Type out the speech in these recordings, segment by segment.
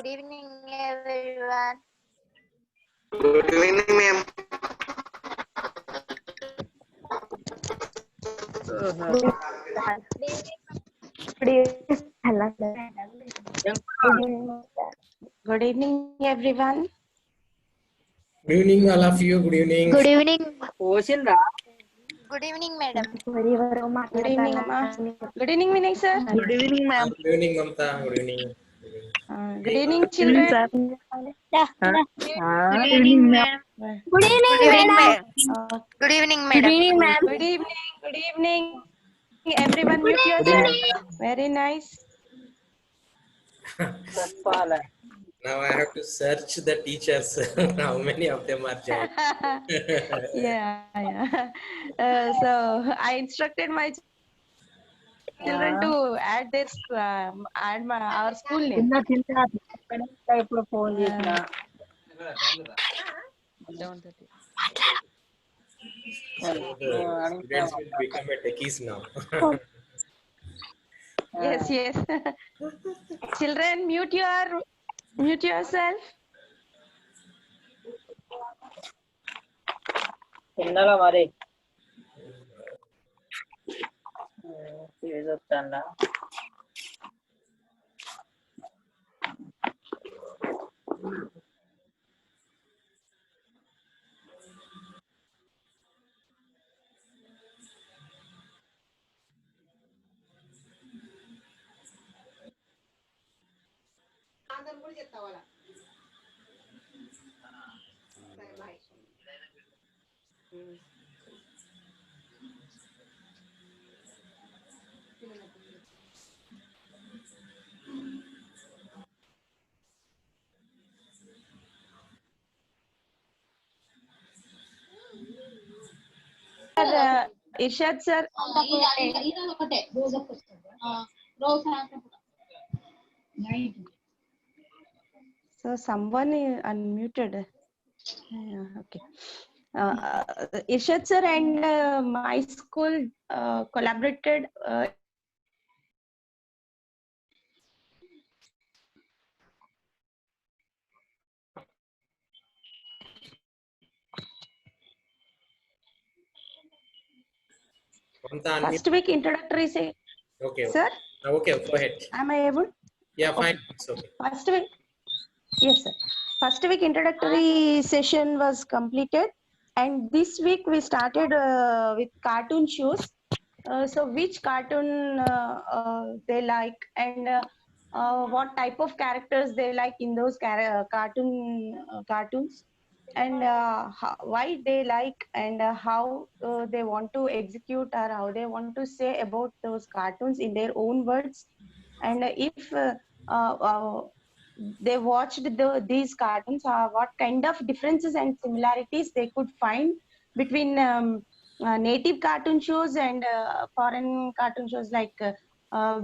Good evening, everyone. Good evening, ma'am. Good evening, everyone. Good evening, all of you. Good evening. Good evening. Good evening, madam. Good evening, Amma. Good evening, Vinay sir. Good evening, ma'am. Good evening, Mamta. Good evening. Good evening, children. Good evening, ma'am. Good evening, madam. Good evening, Good madam. evening, ma'am. Good evening. Good evening. Everyone mute Good yourself. evening. Very nice. Now I have to search the teachers. How many of them are joined? Yeah. So I instructed my children to add this, our school name. ఇప్పుడు phone చేసిన So the students will become a techies now. Yes. Children, mute yourself. తిన్నారా మరి వస్తుందా Irshad sir. So someone unmuted. Okay. Irshad sir and my school collaborated. Mamta, unmute. First week introductory say. Okay. Sir. Okay, go ahead. Am I able? Yeah, fine. Okay. It's okay. First week. Yes, sir. First week introductory session was completed, and this week we started with cartoon shows. So which cartoon they like, and what type of characters they like in those cartoons, and why they like, and how they want to execute, or how they want to say about those cartoons in their own words, and if they watched these cartoons, what kind of differences and similarities they could find between native cartoon shows and foreign cartoon shows like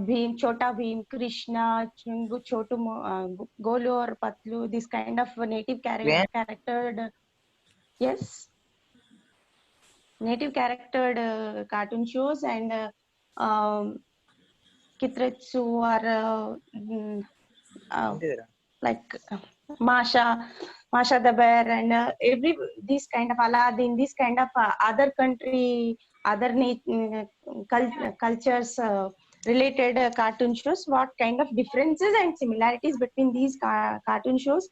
Bheem, Chota Bheem, Krishna, Chungu, Chotu, Golu or Patlu, this kind of native charactered, yes, native charactered cartoon shows, and Kitretsu or like Masha the Bear, and this kind of Aladdin, this kind of other country, other cultures related cartoon shows, what kind of differences and similarities between these cartoon shows.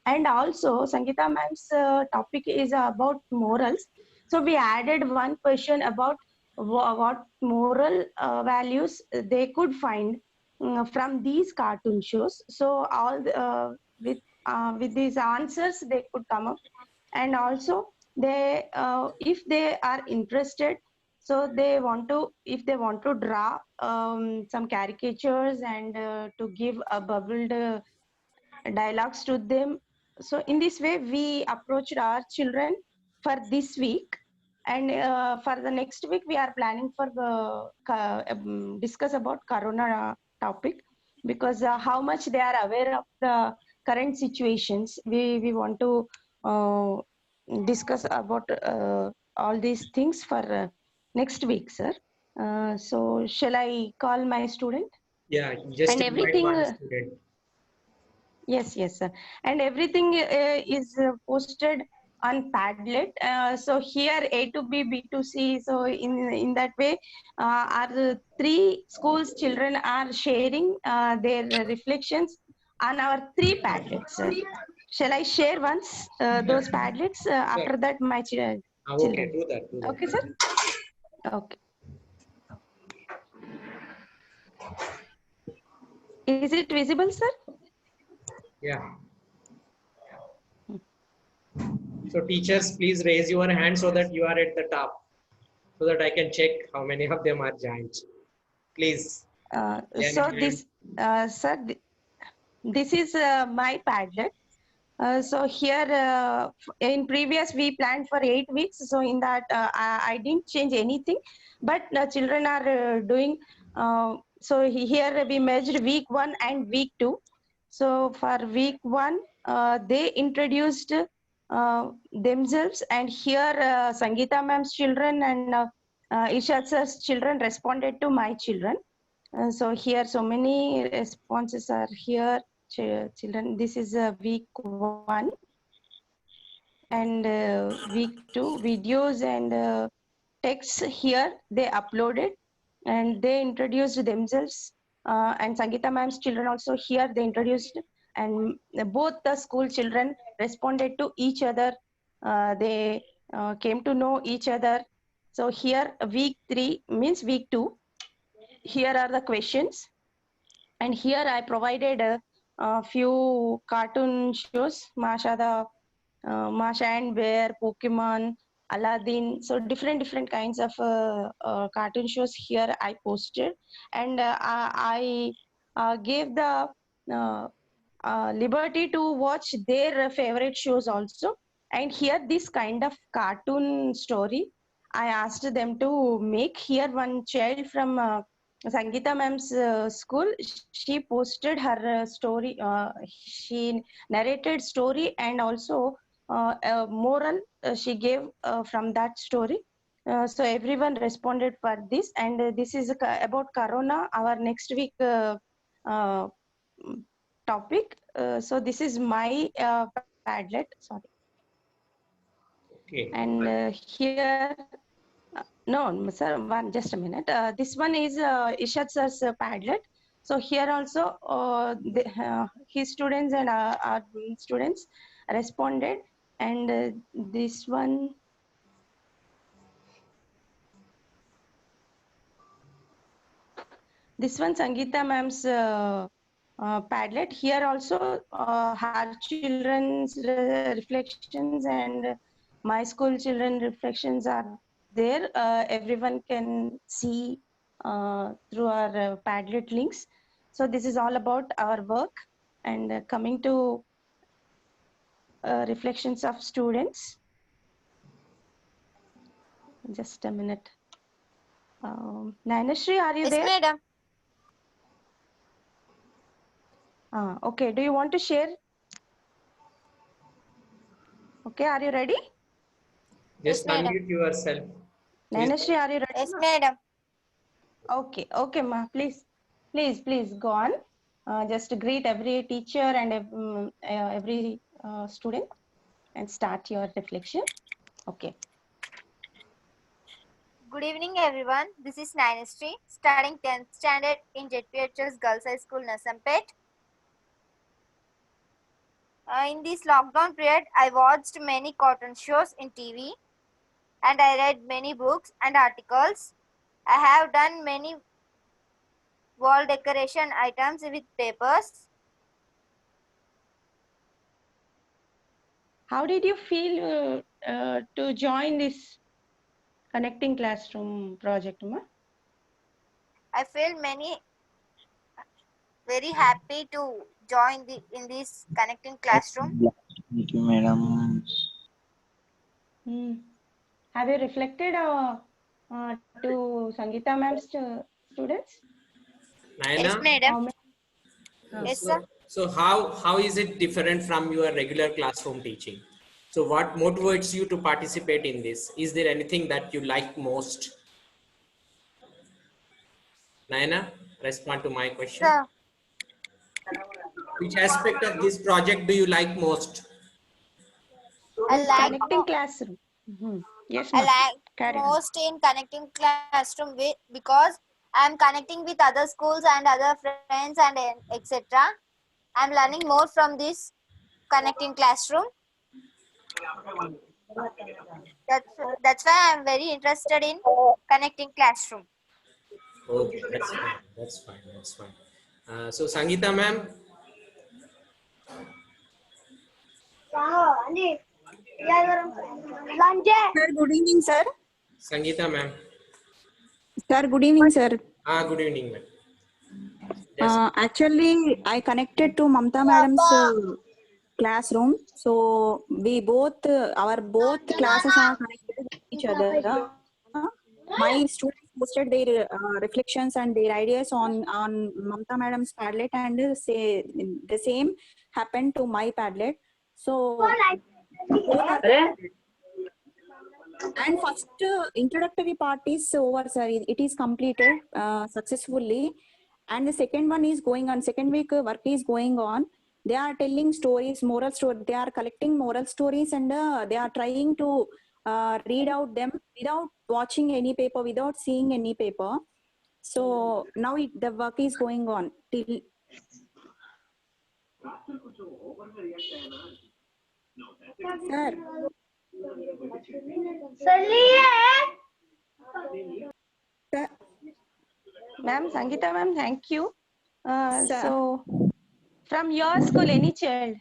And also Sangeeta ma'am's topic is about morals, so we added one question about what moral values they could find from these cartoon shows. So all with these answers they could come up, and also they if they are interested, so they want to, if they want to draw some caricatures and to give a bubbled dialogues to them. So in this way we approached our children for this week, and for the next week we are planning for the discuss about corona topic, because how much they are aware of the current situations, we want to discuss about all these things for next week, sir. So shall I call my student? Yeah, just And invite everything one student. Yes, yes, sir. And everything is posted on Padlet. So here A to B, B to C. So in that way, our three schools children are sharing their reflections on our three Padlets. Shall I share once Yeah. those Padlets? Sure. After that, my Okay, children. do that. Do that. Okay, sir. Okay. Is it visible, sir? Yeah. So teachers, please raise your hand so that you are at the top, so that I can check how many of them are joined. Please. So Any hand? this, sir, this is my Padlet. So here in previous we planned for 8 weeks. So in that I didn't change anything, but the children are doing. So here we measured week 1 and week 2. So for week 1, they introduced themselves, and here Sangeeta ma'am's children and Ishad sir's children responded to my children. So here so many responses are here. Children, this is week 1 and week 2 videos and texts here they uploaded and they introduced themselves, and Sangeeta ma'am's children also here they introduced, and both the school children responded to each other. They came to know each other. So here week 3 means week 2, here are the questions, and here I provided a few cartoon shows, Masha and Bear, Pokemon, Aladdin. So different kinds of cartoon shows here I posted, and I gave the uh, liberty to watch their favorite shows also. And here this kind of cartoon story, I asked them to make. Here one child from Sangeeta ma'am's school, she posted her story. She narrated story and also a moral she gave from that story. So everyone responded for this, and this is about Corona. Our next week uh, topic. So this is my Padlet. Sorry, Okay. and here. No, sir, just a minute. This one is Ishad sir's Padlet. So here also his students and our students responded. And this one, Sangeeta ma'am's Padlet. Here also her children's reflections and my school children reflections are there. Everyone can see through our Padlet links. So this is all about our work, and coming to reflections of students. Just a minute. Nainashri, are you Yes, there? madam. Okay, do you want to share? Okay, are you ready? Just Yes, madam. unmute yourself. Please. Nainashri, are you ready? Yes, madam. Okay, ma, please go on. Just greet every teacher and every student and start your reflection. Okay. Good evening, everyone. This is Nainastri, studying 10th standard in JPHS Girls High School, Nasampet. In this lockdown period, I watched many cartoon shows in TV and I read many books and articles. I have done many wall decoration items with papers. How did you feel to join this connecting classroom project, ma? I feel very happy to join in this connecting classroom. Thank you, madam. Hmm. Have you reflected to Sangeeta ma'am's students? Yes, Naina, madam. How many? Yes, so, sir. so how is it different from your regular classroom teaching? So what motivates you to participate in this? Is there anything that you like most? Naina, respond to my question. Sir. Which aspect of this project do you like most? I like Connecting classroom. Yes, I ma'am. like Carry on. most in connecting classroom with because I am connecting with other schools and other friends and etc. I am learning more from this connecting classroom. That's why I am very interested in connecting classroom. Okay, that's fine. That's fine. That's fine. So Sangeeta ma'am, Sir, good evening, sir. Sangeeta ma'am. Sir, good evening, sir. Good evening, ma'am. Yes. Actually, I connected to Mamta madam's classroom. So we both, our both classes are connected with each other. My students posted their reflections and their ideas on Mamta madam's Padlet, and say the same happened to my Padlet. So both are connected. And first introductory part is over, sir. It is completed successfully. And the second one is going on. Second week work is going on. They are telling stories, moral story. They are collecting moral stories, and they are trying to read out them without watching any paper, without seeing any paper. So now the work is going on till. Sir. Sir. Ma'am, Sangeeta ma'am, thank you. Sir. So, from your school, any child?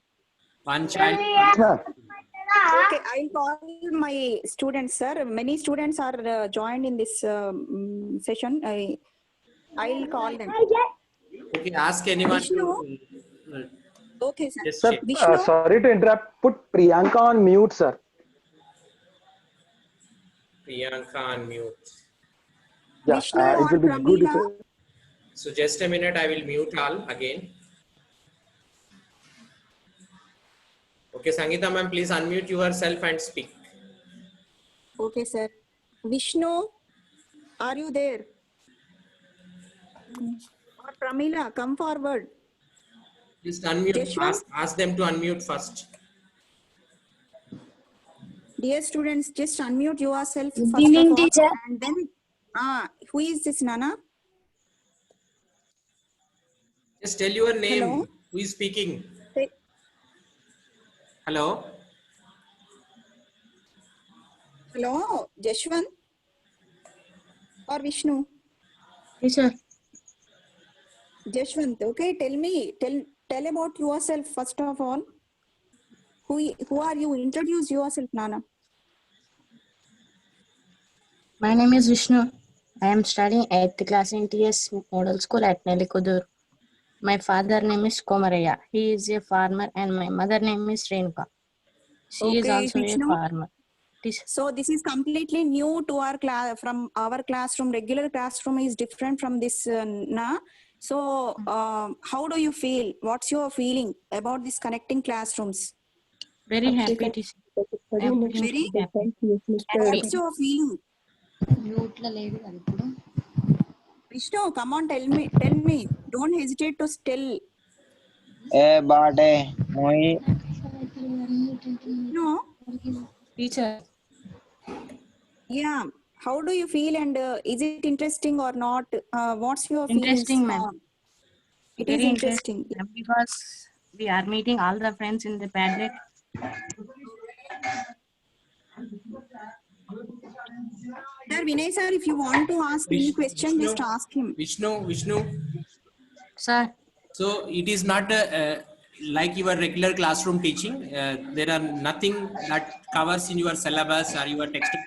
One child. Okay, I'll call my students, sir. Many students are joined in this session. I'll call them. Okay, ask anyone Vishnu. to Okay, sir. just Sir, check. Vishnu. sorry to interrupt. Put Priyanka on mute, sir. Priyanka on mute. Yeah, Vishnu it or will be good if. Pramila. So just a minute, I will mute all again. Okay, Sangeeta ma'am, please unmute yourself and speak. Okay, sir. Vishnu, are you there? Or Pramila, come forward. Just unmute. Jeshwant? Ask them to unmute first. Dear students, just unmute yourself Good first of evening, all. teacher. And then, who is this, Nana? Just tell your name. Hello? Who is speaking? Hey. Hello? Hello, Jeshwant? Or Vishnu? Teacher. Jeshwant, okay, tell about yourself first of all. Who are you? Introduce yourself, Nana. My name is Vishnu. I am studying 8th class in TS Model School at Nelikudur. My father name is Komaraya. He is a farmer and my mother name is Renuka. She is Okay, also a Vishnu. farmer. So this is completely new to our class. From our classroom, regular classroom is different from this na. So how do you feel? What's your feeling about this connecting classrooms? Very happy. I am Very happy. What's your feeling? Vishnu, come on, tell me. Don't hesitate to tell. Bate, Moi, No. Teacher. Yeah. How do you feel, and is it interesting or not? What's your feelings? Interesting, ma'am. It is Very interesting. because we are meeting all the friends in the Padlet. Sir, Vinay sir, if you want to ask any question, just ask him. Vishnu. Sir. So it is not like your regular classroom teaching. There are nothing that covers in your syllabus or your textbook.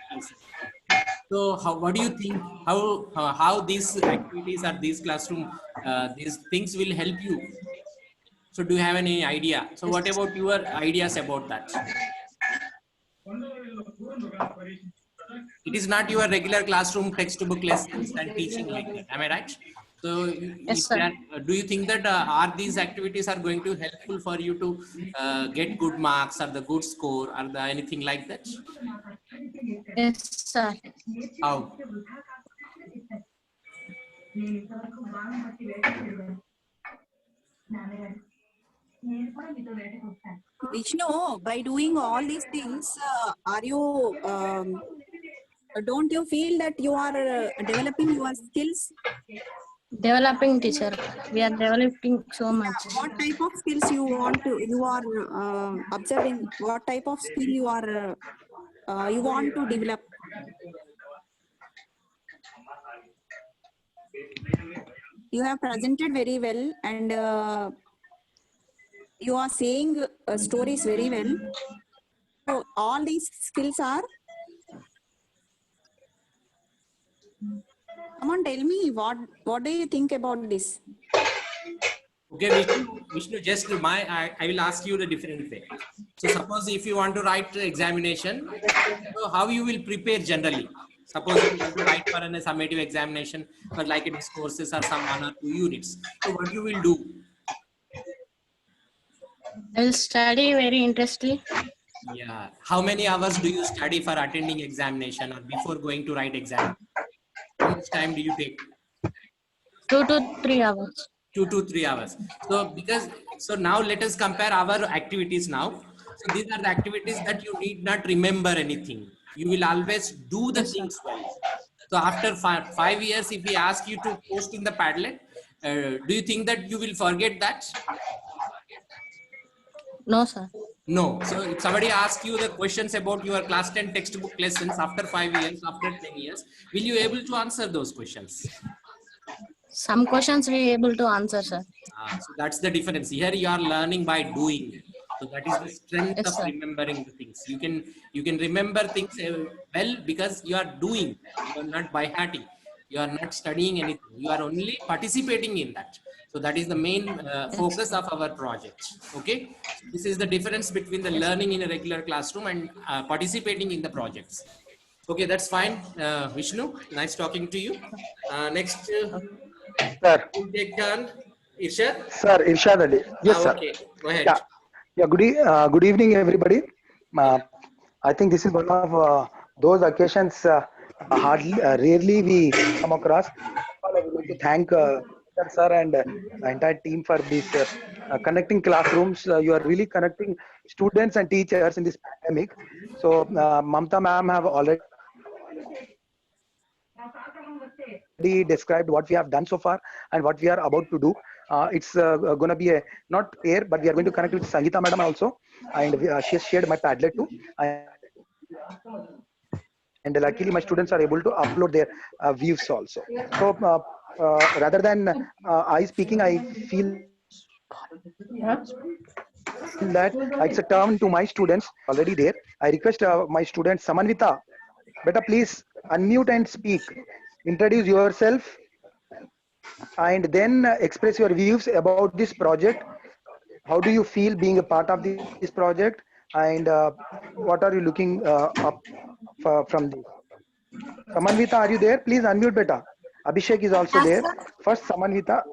So what do you think? How these activities or these classroom these things will help you? So do you have any idea? So what about your ideas about that? It is not your regular classroom textbook lessons and teaching like that. Am I right? So Yes, sir. do you think that are these activities are going to helpful for you to get good marks or the good score or the anything like that? Yes, sir. How? Vishnu, by doing all these things, are you, don't you feel that you are developing your skills? Developing teacher. We are developing so much. What type of skills you are observing? What type of skill you want to develop? You have presented very well, and you are saying stories very well. So all these skills are. Come on, tell me what do you think about this? Okay, Vishnu, just I will ask you the different way. So suppose if you want to write the examination, so how you will prepare generally? Suppose you want to write for a summative examination for like its courses or some 1 or 2 units. So what you will do? I will study very interestedly. Yeah. How many hours do you study for attending examination or before going to write exam? How much time do you take? 2 to 3 hours. 2 to 3 hours. So now let us compare our activities now. So these are the activities that you need not remember anything. You will always do the Yes, sir. things well. So after 5 years, if we ask you to post in the Padlet, do you think that you will forget that? No, sir. No. So if somebody asks you the questions about your class 10 textbook lessons after 5 years, after 10 years, will you able to answer those questions? Some questions we able to answer, sir. So that's the difference. Here you are learning by doing. So that is the strength Yes, of sir. remembering the things. You can remember things well because you are doing. You are not by hearting. You are not studying anything. You are only participating in that. So that is the main focus of our project. Okay. So this is the difference between the learning in a regular classroom and participating in the projects. Okay, that's fine. Vishnu, nice talking to you. Next, Sir, we'll take turn. Irshad? sir, Irshad Ali. Yes, sir. Okay, go ahead. Yeah, yeah. Good evening, everybody. I think this is one of those occasions rarely we come across. I would like to thank sir and the entire team for this connecting classrooms. You are really connecting students and teachers in this pandemic. So Mamta ma'am have already described what we have done so far and what we are about to do. It's going to be a not pair, but we are going to connect with Sangeeta madam also, and she has shared my Padlet too. And luckily, my students are able to upload their views also. So rather than I speaking, I feel that it's a turn to my students already there. I request my student Samanvita, better please unmute and speak. Introduce yourself and then express your views about this project. How do you feel being a part of this project, and what are you looking up from this? Samanvita, are you there? Please unmute beta. Abhishek is also Yes, there. sir. First Samanvita,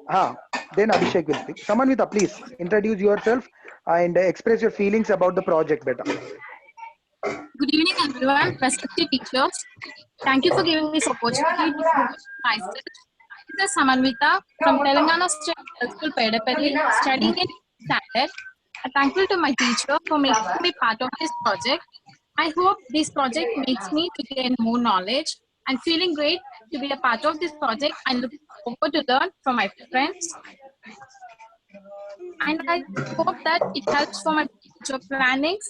then Abhishek will speak. Samanvita, please introduce yourself and express your feelings about the project beta. Good evening, everyone. Respected teachers, thank you for giving this opportunity to introduce myself. This is Samanvita from Telangana State Girls School, Pedapalli, studying in standard. I'm thankful to my teacher for making me part of this project. I hope this project makes me to gain more knowledge. I'm feeling great to be a part of this project. I look forward to learn from my friends. And I hope that it helps for my future plannings.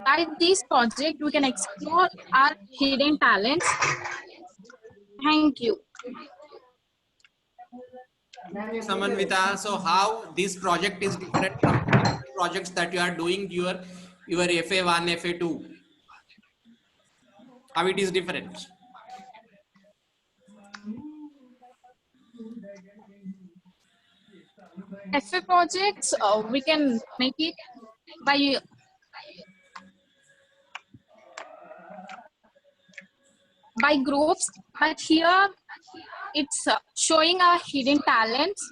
By this project, we can explore our hidden talents. Thank you. Samanvita, so how this project is different from projects that you are doing your FA1, FA2? How it is different? FA projects, we can make it by groups, but here it's showing our hidden talents.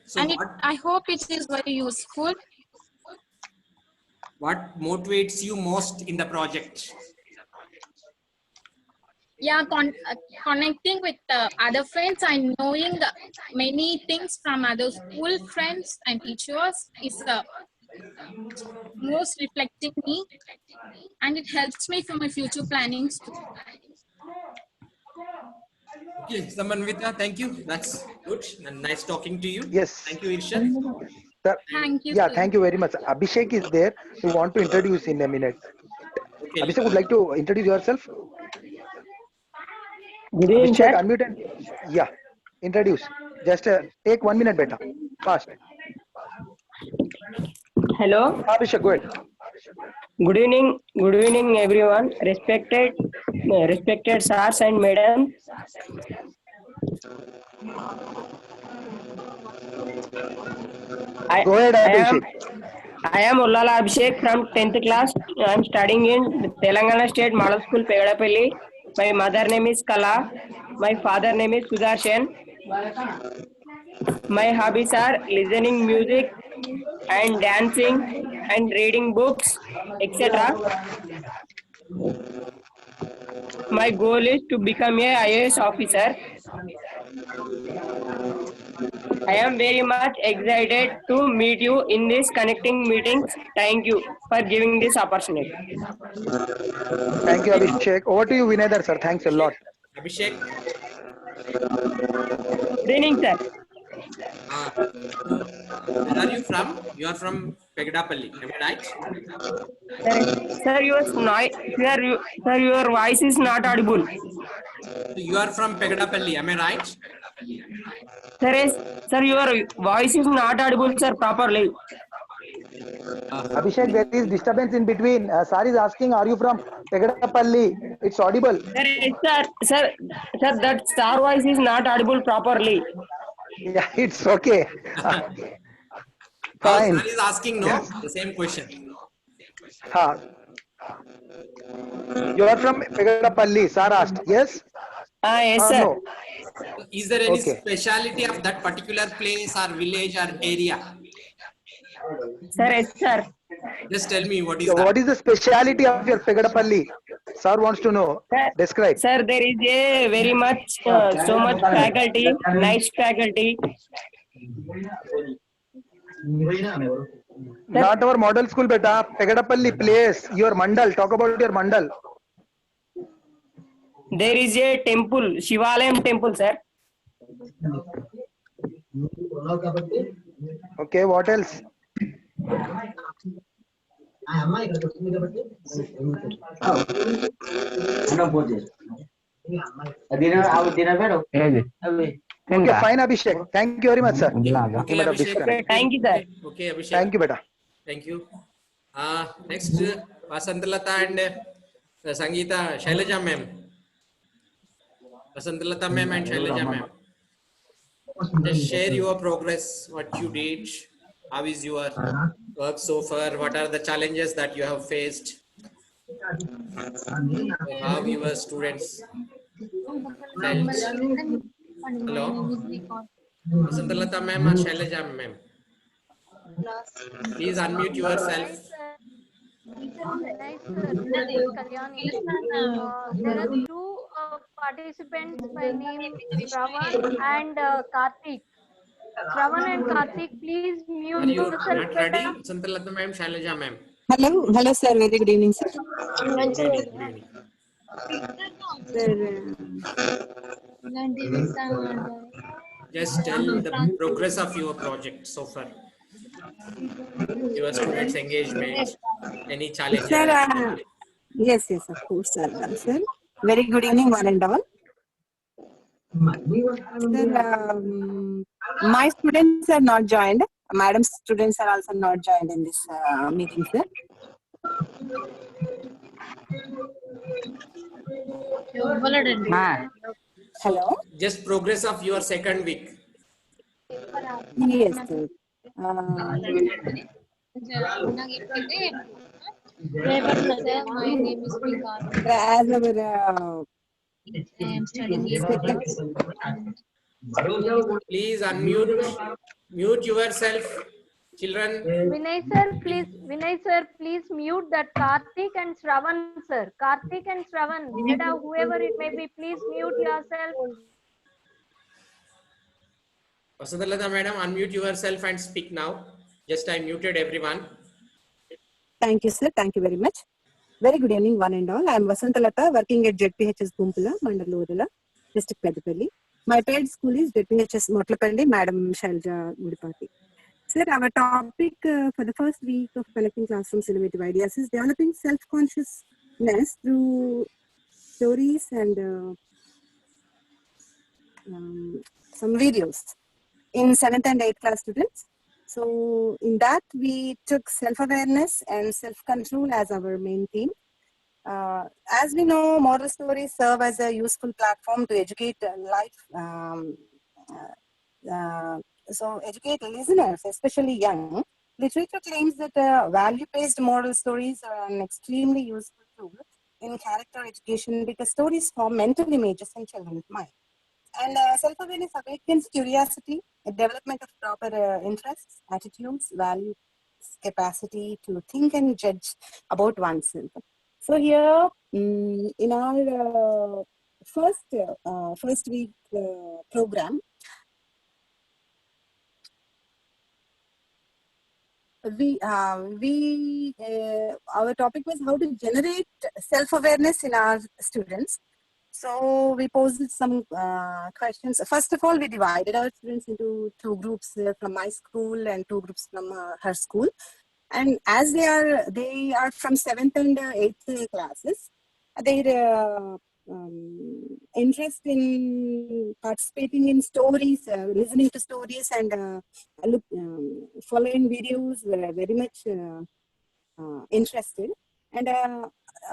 So And I hope it is very useful. what motivates you most in the project? Yeah, connecting with other friends and knowing many things from other school friends and teachers is most reflecting me, and it helps me for my future plannings too. Okay, Samanvita, thank you. That's good and nice talking to you. Yes. Thank you, Irshad. Sir, Thank you, yeah, sir. thank you very much. Abhishek is there. We want to introduce in a minute. Okay. Abhishek would like to introduce yourself. Good evening, Abhishek, sir. unmute and yeah, introduce. Just take 1 minute, beta. Fast. Hello. Abhishek, go ahead. Good evening, everyone. Respected sirs and madam. Go ahead, I am Abhishek. I am Ullala Abhishek from 10th class. I am studying in Telangana State Model School, Pegadapalli. My mother name is Kala. My father name is Sudarshan. My hobbies are listening music and dancing and reading books, etc. My goal is to become a IAS officer. I am very much excited to meet you in this connecting meetings. Thank you for giving this opportunity. Thank you, Abhishek. Over to you, Vinedar, sir. Thanks a lot. Abhishek. Good evening, sir. Where are you from? You are from Pegadapalli, am I right? Sir, your voice is not audible. So you are from Pegadapalli, am I right? Sir, your voice is not audible, sir, properly. Abhishek, there is disturbance in between. Sir is asking, are you from Pegadapalli? It's audible. Sir, that star voice is not audible properly. Yeah, it's okay. Now Fine. sir is asking no, the same question. Ha. You are from Pegadapalli, sir asked. Yes? Yes, sir. No. Is there any Okay. speciality of that particular place or village or area? Sir, yes, sir. Just tell me what is Yeah, that? what is the speciality of your Pegadapalli? Sir wants to know. Describe. Sir, there is a very much, so much faculty, nice faculty. Not our model school, beta. Pegadapalli place. Your mandal. Talk about your mandal. There is a temple, Shivalayam temple, sir. Okay, what else? Okay, fine, Abhishek. Thank you very much, sir. Okay, You might have Abhishek. disconnected. Thank you, sir. Okay, Abhishek. Thank you, beta. Thank you. Next, Vasantalata and Sangeeta, Shailaja ma'am. Vasantalata ma'am and Shailaja ma'am. Just share your progress, what you did, how is your work so far, what are the challenges that you have faced, how your students felt. Hello, Vasantalata ma'am or Shailaja ma'am. Please unmute yourself. Nice, sir. This is Kalyani. There are two participants by name Shravan and Karthik. Shravan and Karthik, please Are mute you yourself, not ready? beta. Vasantalata ma'am, Shailaja ma'am. Hello, sir. Very good evening, sir. Good evening, good evening. Just tell the progress of your project so far. Your students' engagement, any challenges? Sir, yes, of course, sir. Sir, very good evening, one and all. Sir, my students are not joined. Madam's students are also not joined in this meeting, sir. Hello. Just progress of your second week. Yes, sir. My name is Vikas. As our I am studying Please unmute, mute yourself. Children, Vinay sir, please mute that Karthik and Shravan sir. Karthik and Shravan, Vida, whoever it may be, please mute yourself. Vasantalata madam, unmute yourself and speak now. Just I muted everyone. Thank you, sir. Thank you very much. Very good evening, one and all. I am Vasantalata, working at ZPHS Gumpula, Mandalurula, District Peddapalli. My paid school is ZPHS Motlapalli, Madam Shalja Mudipati. Sir, our topic for the first week of Connecting Classrooms Innovative Ideas is developing self-consciousness through stories and some videos in 7th and 8th class students. So in that, we took self-awareness and self-control as our main theme. As we know, moral stories serve as a useful platform to educate so educate listeners, especially young. Literature claims that value-based moral stories are an extremely useful tool in character education because stories form mental images in children's mind. And self-awareness awakens curiosity, a development of proper interests, attitudes, values, capacity to think and judge about oneself. So here, in our first week program, our topic was how to generate self-awareness in our students. So we posed some questions. First of all, we divided our students into two groups from my school and two groups from her school. And as they are from 7th and 8th classes, their interest in participating in stories, listening to stories and following videos were very much interested. And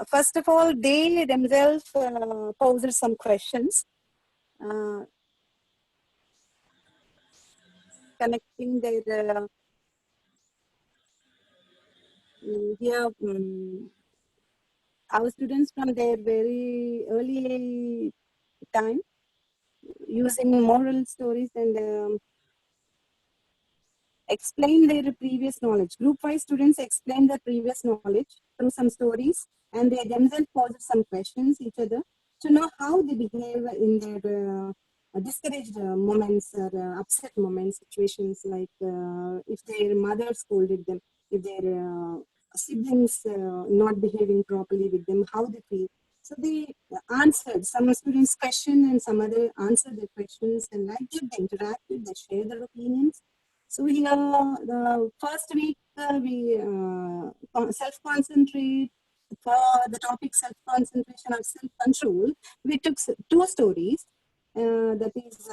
first of all, they themselves posed some questions connecting their here our students from their very early time using moral stories and explain their previous knowledge. Group-wise students explain their previous knowledge through some stories, and they themselves posed some questions each other to know how they behave in their discouraged moments or upset moments, situations like if their mother scolded them, if their siblings not behaving properly with them, how they feel. So they answered some students' question and some other answered their questions, and like that they interacted, they shared their opinions. So here, the first week we self-concentrate for the topic self-concentration or self-control. We took two stories. That is,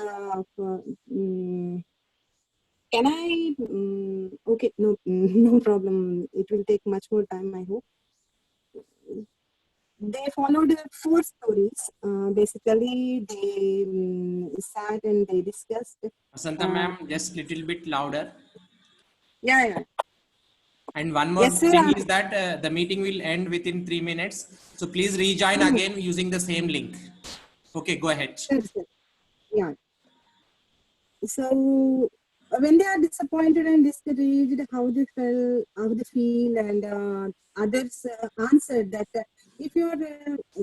can I? Okay, no, no problem. It will take much more time, I hope. They followed 4 stories. Basically, they sat and they discussed. Vasanta ma'am, just little bit louder. Yeah. And one more thing is that the meeting will end within 3 minutes. So please rejoin again using the same link. Okay, go ahead. Sure. Yeah. So when they are disappointed and discouraged, how they feel, and others answered that if you are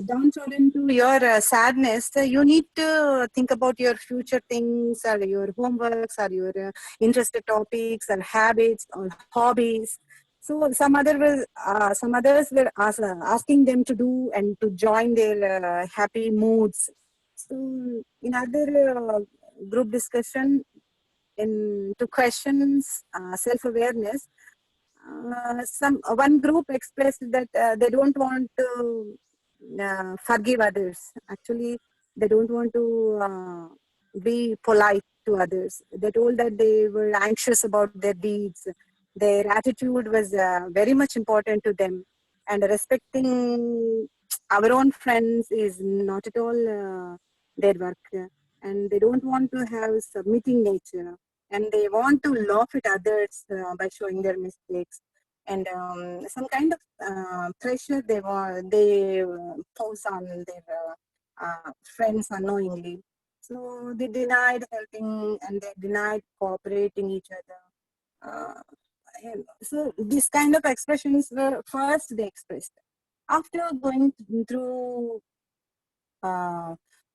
downtrodden to your sadness, you need to think about your future things or your homeworks or your interested topics or habits or hobbies. So some others were asking them to do and to join their happy moods. So in other group discussion into questions self-awareness, one group expressed that they don't want to forgive others. Actually, they don't want to be polite to others. They told that they were anxious about their deeds. Their attitude was very much important to them, and respecting our own friends is not at all their work. And they don't want to have submitting nature, and they want to laugh at others by showing their mistakes, and some kind of pressure they pose on their friends unknowingly. So they denied helping and they denied cooperating each other. So this kind of expressions were first they expressed. After going through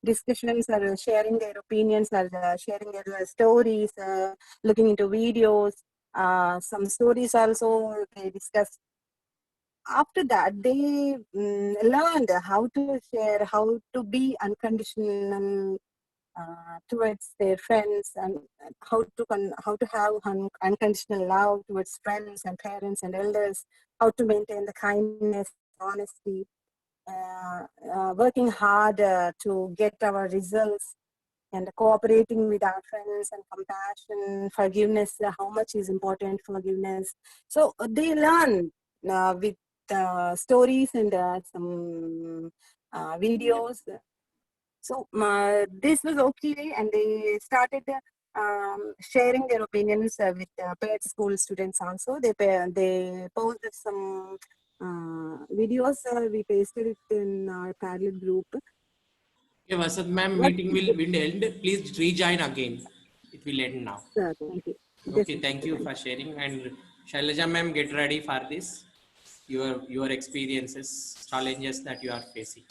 discussions or sharing their opinions or sharing their stories, looking into videos, some stories also they discussed. After that, they learned how to share, how to be unconditional towards their friends, and how to have unconditional love towards friends and parents and elders, how to maintain the kindness, honesty, working hard to get our results, and cooperating with our friends, and compassion, forgiveness, how much is important forgiveness. So they learn with stories and some videos. So this was okay, and they started sharing their opinions with paired school students also. They posted some videos. We pasted it in our parallel group. Okay, Vasant ma'am, meeting will end. Please rejoin again. It will end now. Sir, thank you. Okay, thank you for sharing. And Shailaja ma'am, get ready for this. Your experiences, challenges that you are facing.